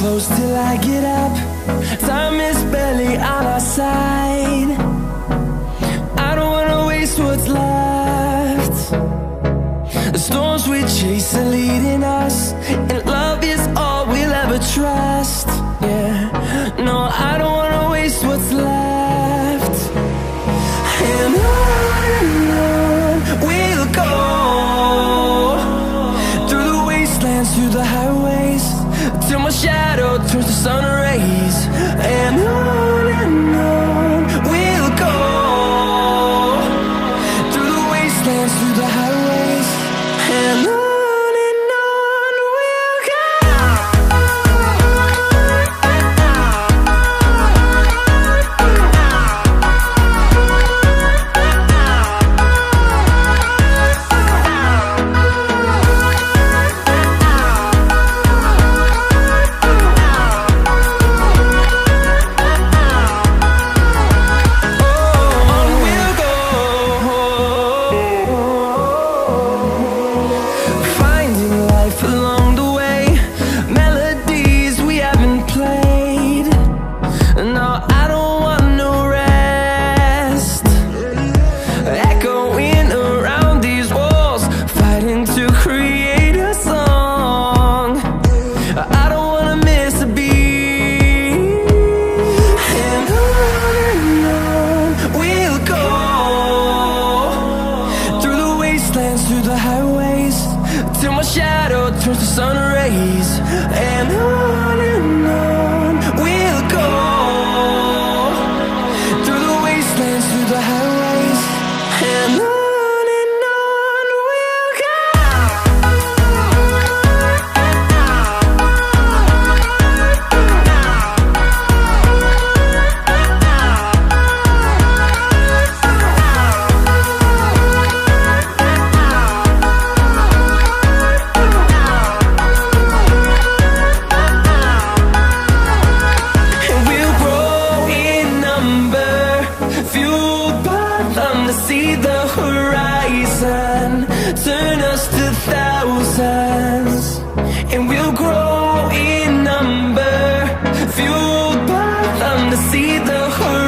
close till I get up. Time is barely on our side. I don't wanna waste what's left. The storms we chase are leading us, and love is all we'll ever trust. Yeah, no, I don't wanna waste what's left. And on we'll go, through the wastelands, through the highways, till my shadow turns to sun rays. And on we'll go, through the wastelands, through the highways, and on we'll go. Through the highways, till my shadow turns to sun rays. And on we'll go, through the wastelands, through the highways, and on we'll go. See the horizon, turn us to thousands, and we'll grow in number, fueled by them to see the horizon.